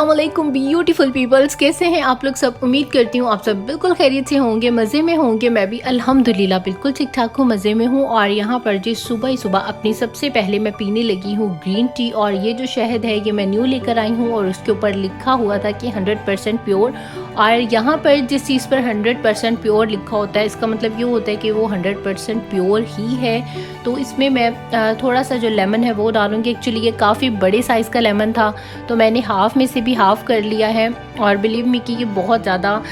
अस्सलाम वालेकुम beautiful peoples, कैसे हैं आप लोग सब। उम्मीद करती हूँ आप सब बिल्कुल खैरियत से होंगे, मज़े में होंगे। मैं भी अल्हम्दुलिल्लाह बिल्कुल ठीक ठाक हूँ, मज़े में हूँ। और यहाँ पर जी सुबह ही सुबह अपनी सबसे पहले मैं पीने लगी हूँ ग्रीन टी। और ये जो शहद है ये मैं न्यू लेकर आई हूँ और उसके ऊपर लिखा हुआ था कि 100% प्योर। और यहाँ पर जिस चीज़ पर 100% प्योर लिखा होता है इसका मतलब ये होता है कि वो 100% प्योर ही है। तो इसमें मैं थोड़ा सा जो लेमन है वो डालूँगी। एक्चुअली ये काफ़ी बड़े साइज़ का लेमन था तो मैंने हाफ़ में से भी हाफ़ कर लिया है। और बिलीव मी कि ये बहुत ज़्यादा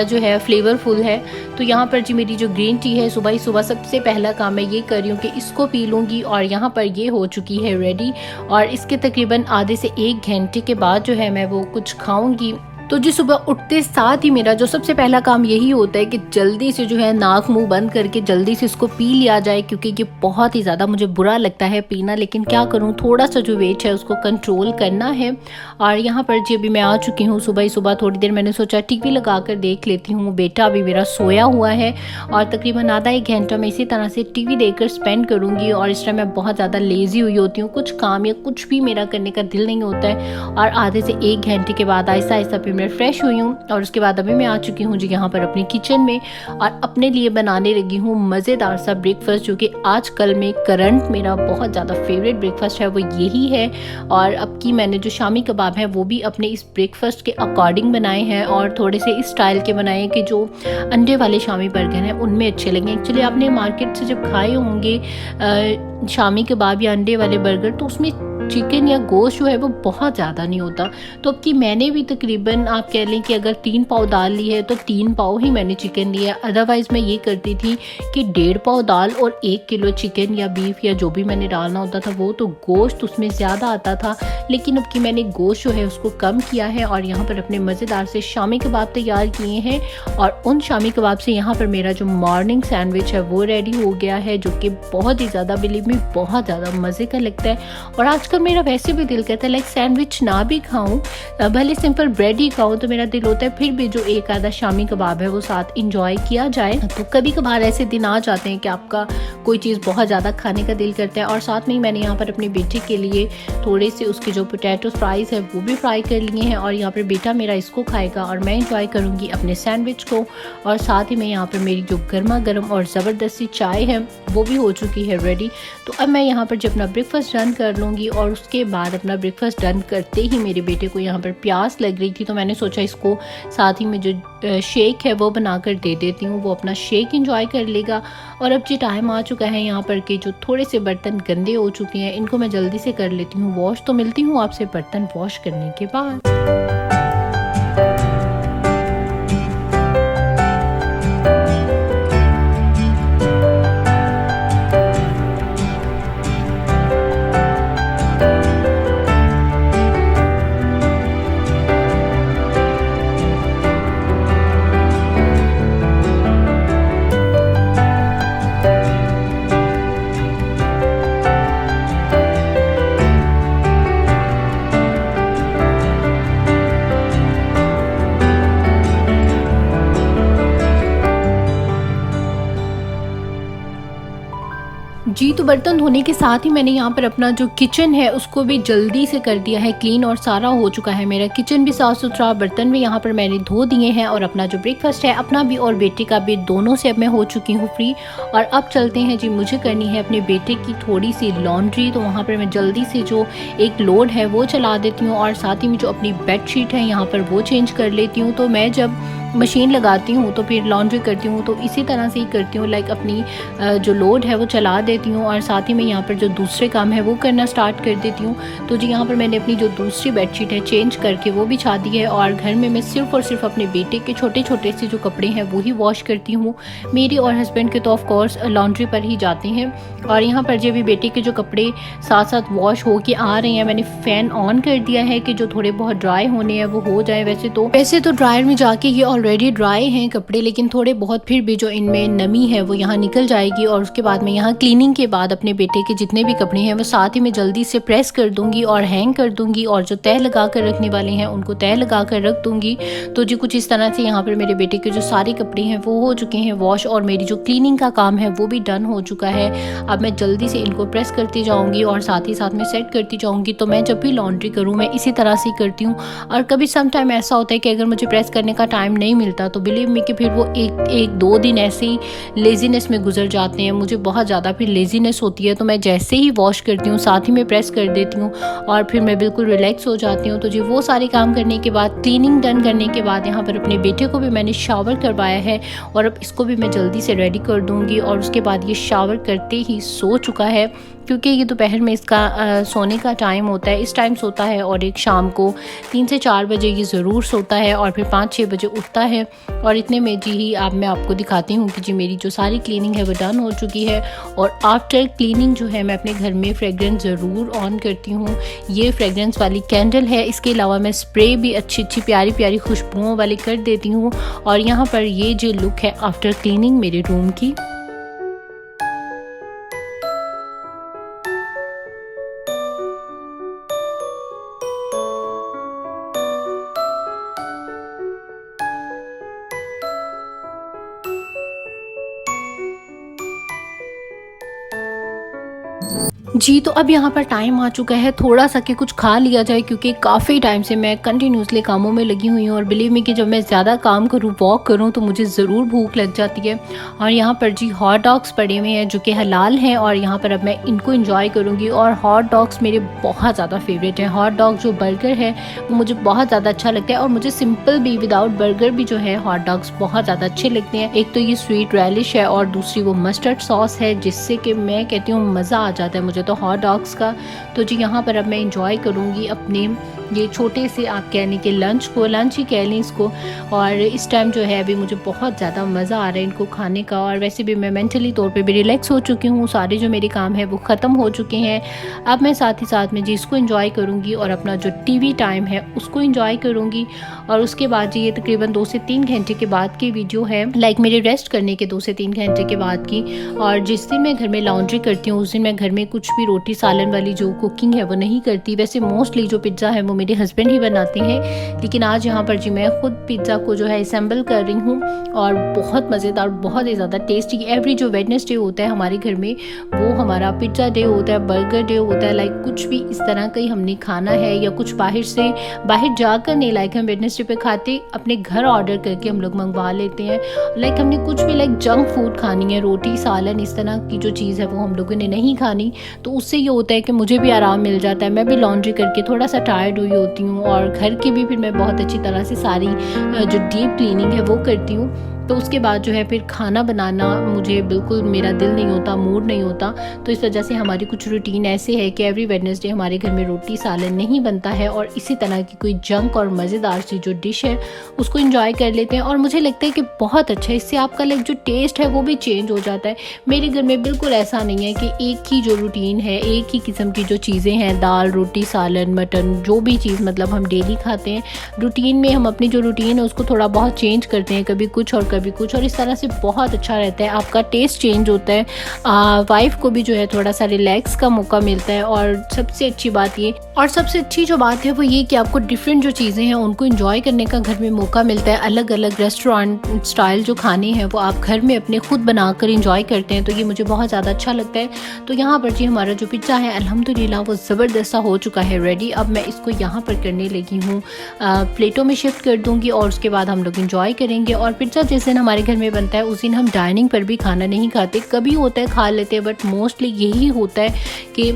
जो है फ्लेवरफुल है। तो यहाँ पर जी मेरी जो ग्रीन टी है सुबह ही सुबह सबसे पहला काम मैं ये कर रही हूँ कि इसको पी लूँगी। और यहाँ पर ये हो चुकी है रेडी। और इसके तकरीबन आधे से 1 घंटे के बाद जो है मैं वो कुछ खाऊँगी। तो जी सुबह उठते साथ ही मेरा जो सबसे पहला काम यही होता है कि जल्दी से जो है नाक मुंह बंद करके जल्दी से इसको पी लिया जाए, क्योंकि ये बहुत ही ज़्यादा मुझे बुरा लगता है पीना। लेकिन क्या करूँ, थोड़ा सा जो वेट है उसको कंट्रोल करना है। और यहाँ पर जी अभी मैं आ चुकी हूँ सुबह ही सुबह। थोड़ी देर मैंने सोचा टीवी लगा कर देख लेती हूँ। बेटा अभी मेरा सोया हुआ है और तकरीबन आधा 1 घंटा मैं इसी तरह से टीवी देखकर स्पेंड करूँगी। और इस टाइम मैं बहुत ज़्यादा लेज़ी हुई होती हूँ, कुछ काम या कुछ भी मेरा करने का दिल नहीं होता है। और आधे से 1 घंटे के बाद आहिस्ता आहिस्ता फिर मैं फ्रेश हुई हूँ। और उसके बाद अभी मैं आ चुकी हूँ जी यहाँ पर अपनी किचन में और अपने लिए बनाने लगी हूँ मज़ेदार सा ब्रेकफास्ट, जो कि आजकल में करंट मेरा बहुत ज़्यादा फेवरेट ब्रेकफास्ट है वो यही है। और अब की मैंने जो शामी कबाब है वो भी अपने इस ब्रेकफास्ट के अकॉर्डिंग बनाए हैं और थोड़े से इस स्टाइल के बनाए हैं कि जो अंडे वाले शामी बर्गर हैं उनमें अच्छे लगे। एक्चुअली आपने मार्केट से जब खाए होंगे शामी कबाब या अंडे वाले बर्गर तो उसमें चिकन या गोश्त जो है वो बहुत ज़्यादा नहीं होता। तो अब की मैंने भी तकरीबन आप कह लें कि अगर 3 पाव दाल ली है तो 3 पाव ही मैंने चिकन लिया। अदरवाइज़ मैं ये करती थी कि 1.5 पाव दाल और 1 किलो चिकन या बीफ या जो भी मैंने डालना होता था वो, तो गोश्त उसमें ज़्यादा आता था। लेकिन अब की मैंने गोश्त जो है उसको कम किया है और यहाँ पर अपने मज़ेदार से शामी कबाब तैयार किए हैं। और उन शामी कबाब से यहाँ पर मेरा जो मॉर्निंग सैंडविच है वो रेडी हो गया है, जो कि बहुत ही ज़्यादा बिलीव में बहुत ज़्यादा मज़े का लगता है। और आजकल मेरा वैसे भी दिल करता है लाइक सैंडविच ना भी खाऊं, भले सिंपल ब्रेड ही खाऊं, तो मेरा दिल होता है फिर भी जो एक आधा शामी कबाब है वो साथ इंजॉय किया जाए। तो कभी कभार ऐसे दिन आ जाते हैं कि आपका कोई चीज़ बहुत ज़्यादा खाने का दिल करता है। और साथ में ही मैंने यहाँ पर अपने बेटे के लिए थोड़े से उसके जो पोटैटो फ्राइज़ है वो भी फ्राई कर लिए हैं। और यहाँ पर बेटा मेरा इसको खाएगा और मैं इंजॉय करूँगी अपने सैंडविच को। और साथ ही में यहाँ पर मेरी जो गर्मा गर्म और ज़बरदस्ती चाय है वो भी हो चुकी है रेडी। तो अब मैं यहाँ पर जब अपना ब्रेकफास्ट डन कर लूँगी और उसके बाद अपना ब्रेकफास्ट डन करते ही मेरे बेटे को यहाँ पर प्यास लग रही थी, तो मैंने सोचा इसको साथ ही में जो शेक है वो बनाकर दे देती हूँ, वो अपना शेक एंजॉय कर लेगा। और अब जो टाइम आ चुका है यहाँ पर कि जो थोड़े से बर्तन गंदे हो चुके हैं इनको मैं जल्दी से कर लेती हूँ वॉश। तो मिलती हूँ आपसे बर्तन वॉश करने के बाद। जी तो बर्तन धोने के साथ ही मैंने यहाँ पर अपना जो किचन है उसको भी जल्दी से कर दिया है क्लीन और सारा हो चुका है मेरा किचन भी साफ़ सुथरा, बर्तन भी यहाँ पर मैंने धो दिए हैं। और अपना जो ब्रेकफास्ट है अपना भी और बेटे का भी दोनों से अब मैं हो चुकी हूँ फ्री। और अब चलते हैं जी, मुझे करनी है अपने बेटे की थोड़ी सी लॉन्ड्री। तो वहाँ पर मैं जल्दी से जो एक लोड है वो चला देती हूँ और साथ ही में जो अपनी बेडशीट है यहाँ पर वो चेंज कर लेती हूँ। तो मैं जब मशीन लगाती हूँ तो फिर लॉन्ड्री करती हूँ तो इसी तरह से ही करती हूँ, लाइक अपनी जो लोड है वो चला देती हूँ और साथ ही में यहाँ पर जो दूसरे काम है वो करना स्टार्ट कर देती हूँ। तो जी यहाँ पर मैंने अपनी जो दूसरी बेडशीट है चेंज करके वो बिछा दी है। और घर में मैं सिर्फ और सिर्फ अपने बेटे के छोटे छोटे से जो कपड़े हैं वो ही वॉश करती हूँ। मेरी और हस्बैंड के तो ऑफ कोर्स लॉन्ड्री पर ही जाते हैं। और यहाँ पर जब भी बेटे के जो कपड़े साथ साथ वॉश हो के आ रहे हैं मैंने फ़ैन ऑन कर दिया है कि जो थोड़े बहुत ड्राई होने हैं वो हो जाए। वैसे तो ड्रायर में जाके ये ऑलरेडी ड्राई हैं कपड़े, लेकिन थोड़े बहुत फिर भी जो इनमें नमी है वो यहाँ निकल जाएगी। और उसके बाद मैं यहाँ क्लीनिंग के बाद अपने बेटे के जितने भी कपड़े हैं वो साथ ही में जल्दी से प्रेस कर दूँगी और हैंग कर दूँगी, और जो तह लगा कर रखने वाले हैं उनको तह लगा कर रख दूँगी। तो जी कुछ इस तरह से यहाँ पर मेरे बेटे के जो सारे कपड़े हैं वो हो चुके हैं वॉश, और मेरी जो क्लीनिंग का काम है वो भी डन हो चुका है। अब मैं जल्दी से इनको प्रेस करती जाऊँगी और साथ ही साथ में सेट करती जाऊँगी। तो मैं जब भी लॉन्ड्री करूँ मैं इसी तरह से करती हूँ। और कभी सम टाइम ऐसा होता है कि अगर मुझे प्रेस करने का टाइम नहीं मिलता तो बिलीव मी कि फिर वो एक दो दिन ऐसे ही लेज़ीनेस में गुजर जाते हैं। मुझे बहुत ज़्यादा फिर लेज़ीनेस होती है, तो मैं जैसे ही वॉश करती हूँ साथ ही में प्रेस कर देती हूँ और फिर मैं बिल्कुल रिलैक्स हो जाती हूँ। तो जी वो सारे काम करने के बाद, क्लीनिंग डन करने के बाद, यहाँ पर अपने बेटे को भी मैंने शावर करवाया है और अब इसको भी मैं जल्दी से रेडी कर दूँगी। और उसके बाद ये शावर करते ही सो चुका है, क्योंकि ये दोपहर में इसका सोने का टाइम होता है, इस टाइम सोता है। और एक शाम को 3 से 4 बजे ये ज़रूर सोता है और फिर 5-6 बजे उठता है। और इतने में जी ही अब मैं आपको दिखाती हूँ कि जी मेरी जो सारी क्लीनिंग है वो डन हो चुकी है। और आफ्टर क्लीनिंग जो है मैं अपने घर में फ्रेगरेंस ज़रूर ऑन करती हूँ। ये फ्रेगरेंस वाली कैंडल है, इसके अलावा मैं स्प्रे भी अच्छी अच्छी प्यारी प्यारी खुशबुओं वाली कर देती हूँ। और यहाँ पर ये जो लुक है आफ्टर क्लीनिंग मेरे रूम की। जी, तो अब यहाँ पर टाइम आ चुका है थोड़ा सा कि कुछ खा लिया जाए, क्योंकि काफ़ी टाइम से मैं कंटिन्यूसली कामों में लगी हुई हूँ। और बिलीव मी कि जब मैं ज़्यादा काम करूँ, वॉक करूँ, तो मुझे ज़रूर भूख लग जाती है। और यहाँ पर जी हॉट डॉग्स पड़े हुए हैं जो कि हलाल हैं, और यहाँ पर अब मैं इनको इंजॉय करूँगी। और हॉट डॉग्स मेरे बहुत ज़्यादा फेवरेट हैं। हॉट डॉग जो बर्गर है वो मुझे बहुत ज़्यादा अच्छा लगता है, और मुझे सिंपल भी विदाउट बर्गर भी जो है हॉट डॉग्स बहुत ज़्यादा अच्छे लगते हैं। एक तो ये स्वीट रैलिश है और दूसरी वो मस्टर्ड सॉस है, जिससे कि मैं कहती हूँ मज़ा आ जाता है मुझे तो हॉट डॉग्स का। तो जी यहाँ पर अब मैं इंजॉय करूँगी अपने ये छोटे से, आप कहने के लंच को, लंच ही कह लें इसको। और इस टाइम जो है अभी मुझे बहुत ज़्यादा मज़ा आ रहा है इनको खाने का। और वैसे भी मैं मेंटली तौर पे भी रिलैक्स हो चुकी हूँ, सारे जो मेरे काम है वो ख़त्म हो चुके हैं। अब मैं साथ ही साथ में जी इसको इंजॉय करूँगी और अपना जो टीवी टाइम है उसको इंजॉय करूँगी। और उसके बाद जी ये तकरीबन 2 से 3 घंटे के बाद की वीडियो है, लाइक मेरे रेस्ट करने के 2 से 3 घंटे के बाद की। और जिस दिन मैं घर में लॉन्ड्री करती हूँ उस दिन मैं घर में कुछ भी रोटी सालन वाली जो कुकिंग है वो नहीं करती। वैसे मोस्टली जो पिज़्ज़ा है वो मेरे हस्बैंड ही बनाते हैं, लेकिन आज यहाँ पर जी मैं खुद पिज़्ज़ा को जो है असेंबल कर रही हूँ। और बहुत मज़ेदार, बहुत ही ज़्यादा टेस्टी। एवरी जो वेडनेसडे होता है हमारे घर में वो हमारा पिज़्ज़ा डे होता है, बर्गर डे होता है। लाइक कुछ भी इस तरह का ही हमने खाना है, या कुछ बाहर जाकर नहीं, लाइक हम वेडनेसडे पे खाते अपने घर ऑर्डर करके हम लोग मंगवा लेते हैं। लाइक हमने कुछ भी लाइक जंक फूड खानी है, रोटी सालन इस तरह की जो चीज़ है वो हम लोगों ने नहीं खानी। तो उससे ये होता है कि मुझे भी आराम मिल जाता है। मैं भी लॉन्ड्री करके थोड़ा सा टायर्ड हुई होती हूँ, और घर की भी फिर मैं बहुत अच्छी तरह से सारी जो डीप क्लीनिंग है वो करती हूँ। तो उसके बाद जो है फिर खाना बनाना मुझे बिल्कुल मेरा दिल नहीं होता, मूड नहीं होता। तो इस वजह से हमारी कुछ रूटीन ऐसे है कि एवरी वेडनेसडे हमारे घर में रोटी सालन नहीं बनता है, और इसी तरह की कोई जंक और मज़ेदार सी जो डिश है उसको इंजॉय कर लेते हैं। और मुझे लगता है कि बहुत अच्छा है, इससे आपका लाइक जो टेस्ट है वो भी चेंज हो जाता है। मेरे घर में बिल्कुल ऐसा नहीं है कि एक ही जो रूटीन है, एक ही किस्म की जो चीज़ें हैं, दाल रोटी सालन मटन जो भी चीज़ मतलब हम डेली खाते हैं, रूटीन में हम अपनी जो रूटीन है उसको थोड़ा बहुत चेंज करते हैं, कभी कुछ और कभी कुछ। और इस तरह से बहुत अच्छा रहता है, आपका टेस्ट चेंज होता है, वाइफ को भी जो है थोड़ा सा रिलैक्स का मौका मिलता है। और सबसे अच्छी बात ये, और सबसे अच्छी जो बात है वो ये कि आपको डिफरेंट जो चीज़ें हैं उनको एंजॉय करने का घर में मौका मिलता है। अलग अलग रेस्टोरेंट स्टाइल जो खाने हैं वो आप घर में अपने खुद बनाकर एंजॉय करते हैं, तो ये मुझे बहुत ज़्यादा अच्छा लगता है। तो यहाँ पर जी हमारा जो पिज़्ज़ा है अल्हम्दुलिल्लाह वो ज़बरदस्त हो चुका है रेडी। अब मैं इसको यहाँ पर करने लगी हूँ, प्लेटों में शिफ्ट कर दूँगी और उसके बाद हम लोग इंजॉय करेंगे। और पिज़्ज़ा जिस दिन हमारे घर में बनता है उस दिन हम डाइनिंग पर भी खाना नहीं खाते, कभी होता है खा लेते हैं, बट मोस्टली यही होता है कि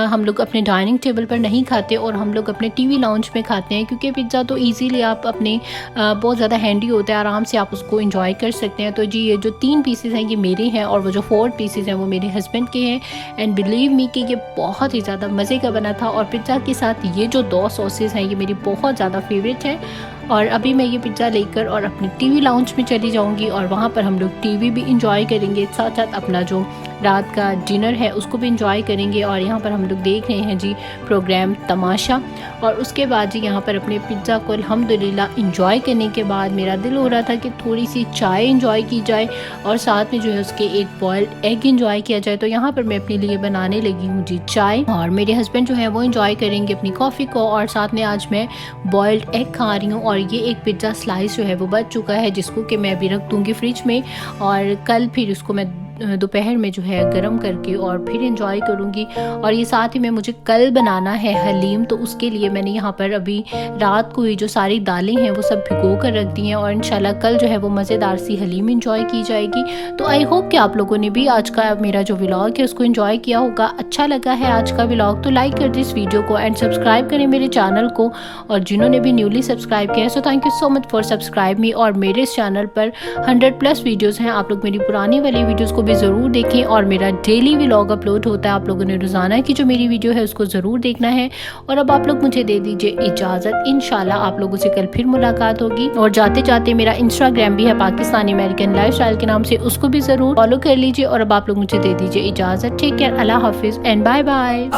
हम लोग अपने डाइनिंग टेबल पर नहीं खाते और हम लोग अपने टीवी लाउंज में खाते हैं, क्योंकि पिज़्ज़ा तो इजीली आप अपने बहुत ज़्यादा हैंडी होता है, आराम से आप उसको एंजॉय कर सकते हैं। तो जी ये जो 3 पीसेस हैं ये मेरे हैं, और वो जो 4 पीसेस हैं वो मेरे हस्बैंड के हैं। एंड बिलीव मी कि ये बहुत ही ज़्यादा मज़े का बना था। और पिज़्ज़ा के साथ ये जो 2 सॉसेस हैं ये मेरी बहुत ज़्यादा फेवरेट है। और अभी मैं ये पिज़्ज़ा लेकर और अपनी टीवी लाउंज में चली जाऊंगी और वहाँ पर हम लोग टीवी भी इंजॉय करेंगे, साथ साथ अपना जो रात का डिनर है उसको भी इंजॉय करेंगे। और यहाँ पर हम लोग देख रहे हैं जी प्रोग्राम तमाशा। और उसके बाद जी यहाँ पर अपने पिज़्ज़ा को अल्हम्दुलिल्लाह इंजॉय करने के बाद मेरा दिल हो रहा था कि थोड़ी सी चाय इंजॉय की जाए और साथ में जो है उसके एक बॉइल्ड एग इंजॉय किया जाए। तो यहाँ पर मैं अपने लिए बनाने लगी हूँ जी चाय, और मेरे हस्बैंड जो है वो इंजॉय करेंगे अपनी कॉफ़ी को, और साथ में आज मैं बॉइल्ड एग खा रही हूँ। और ये एक पिज़्ज़ा स्लाइस जो है वो बच चुका है, जिसको कि मैं अभी रख दूँगी फ्रिज में, और कल फिर उसको मैं दोपहर में जो है गरम करके और फिर एंजॉय करूँगी। और ये साथ ही में मुझे कल बनाना है हलीम, तो उसके लिए मैंने यहाँ पर अभी रात को ही जो सारी दालें हैं वो सब भिगो कर रख दी हैं, और इंशाल्लाह कल जो है वो मज़ेदार सी हलीम इंजॉय की जाएगी। तो आई होप कि आप लोगों ने भी आज का मेरा जो व्लॉग है उसको इंजॉय किया होगा। अच्छा लगा है आज का व्लॉग तो लाइक कर दे इस वीडियो को एंड सब्सक्राइब करें मेरे चैनल को, और जिन्होंने भी न्यूली सब्सक्राइब किया है so thank you so much for subscribe मी। और मेरे इस चैनल पर 100+ वीडियोज़ हैं, आप लोग मेरी पुरानी वाली वीडियोज़ को भी ज़रूर देखें, और मेरा डेली व्लॉग अपलोड होता है, आप लोगों ने रोज़ाना की जो मेरी वीडियो है उसको ज़रूर देखना है। और अब आप लोग मुझे दे दीजिए इजाज़त, इंशाल्लाह आप लोगों से कल फिर मुलाकात होगी। और जाते जाते मेरा इंस्टाग्राम भी है पाकिस्तानी अमेरिकन लाइफस्टाइल के नाम से, उसको भी ज़रूर फॉलो कर लीजिए। और अब आप लोग मुझे दे दीजिए इजाज़त। टेक केयर, अल्लाह हाफिज़ एंड बाय बाय।